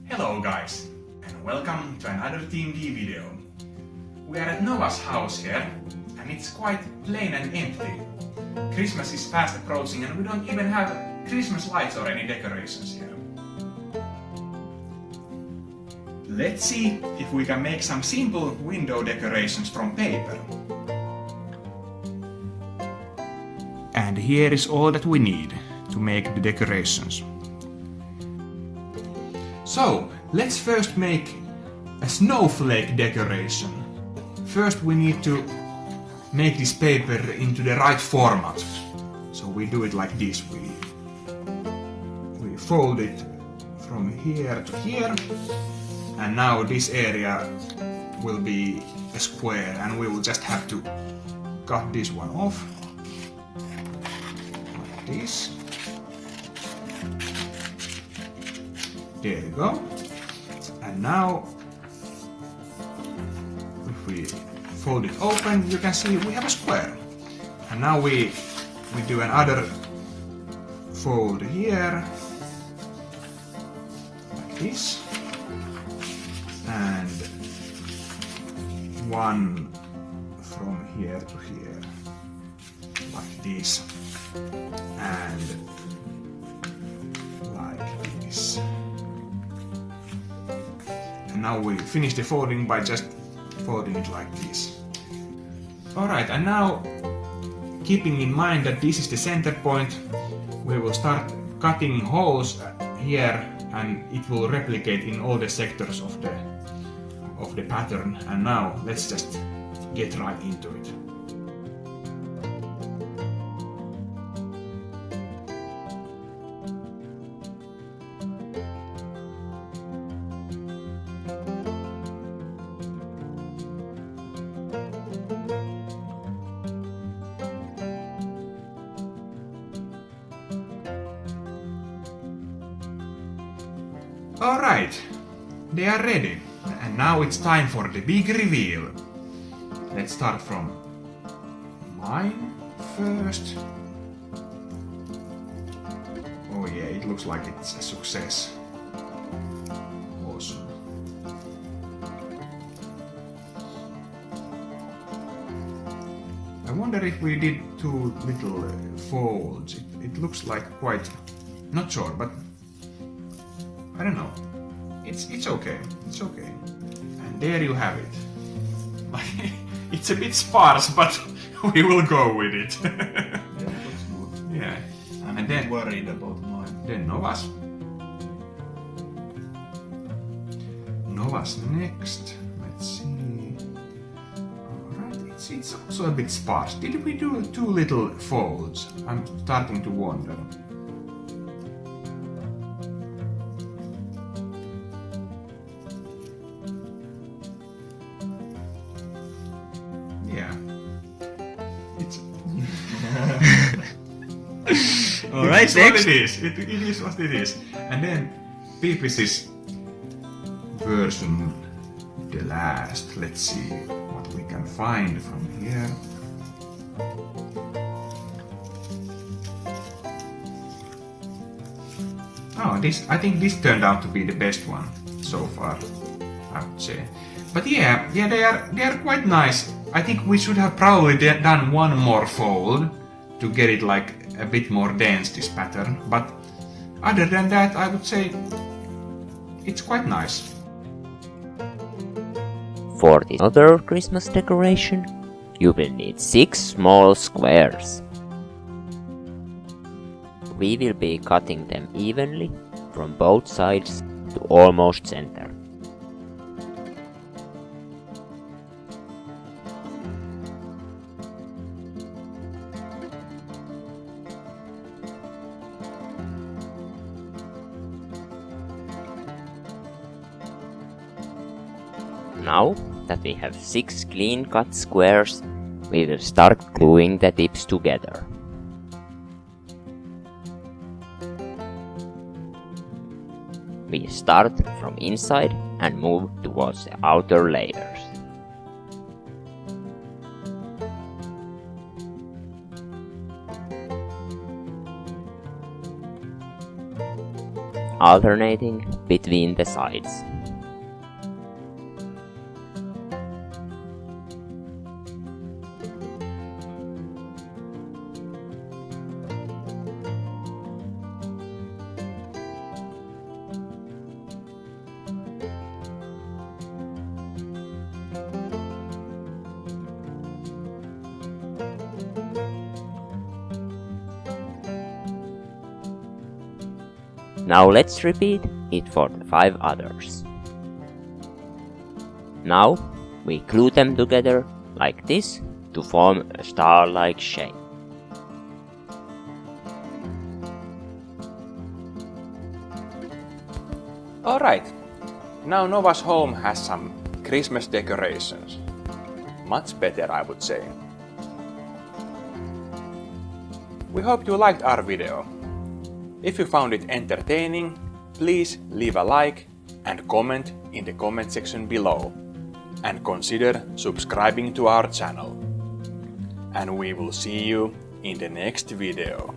Hello guys, and welcome to another Tiimdee video. We are at Nova's house here, and it's quite plain and empty. Christmas is fast approaching and we don't even have Christmas lights or any decorations here. Let's see if we can make some simple window decorations from paper. And here is all that we need to make the decorations. So, let's first make a snowflake decoration. First we need to make this paper into the right format. So we do it like this. We fold it from here to here. And now this area will be a square and we will just have to cut this one off. Like this. There you go. And now, if we fold it open, you can see we have a square. And now we do another fold here, like this, and one from here to here, like this, and like this. And now we finish the folding by just folding it like this. Alright, and now, keeping in mind that this is the center point, we will start cutting holes here and it will replicate in all the sectors of the pattern. And now, let's just get right into it. Alright, they are ready, and now it's time for the big reveal. Let's start from mine first. Oh yeah, it looks like it's a success. Awesome. I wonder if we did too little folds. It looks like quite, not sure, but I don't know. It's okay. It's okay. And there you have it. It's a bit sparse, but we will go with it. Yeah, looks good. Yeah. I'm And then worried about mine. Then Novas. Novas next. Let's see. Alright, it's also a bit sparse. Did we do too little folds? I'm starting to wonder. Yeah. It's Alright, it is what next. it is. It is what it is. And then Piippis's version, the last. Let's see what we can find from here. Oh, I think this turned out to be the best one so far, I would say. But yeah, they are quite nice. I think we should have probably done one more fold to get it like a bit more dense, this pattern. But other than that, I would say it's quite nice. For this other Christmas decoration, you will need 6 small squares. We will be cutting them evenly from both sides to almost center. Now that we have 6 clean cut squares, we will start gluing the tips together. We start from inside and move towards the outer layers. alternating between the sides. Now let's repeat it for the 5 others. Now we glue them together like this to form a star-like shape. Alright, now Nova's home has some Christmas decorations. Much better, I would say. We hope you liked our video. If you found it entertaining, please leave a like and comment in the comment section below. And consider subscribing to our channel. And we will see you in the next video.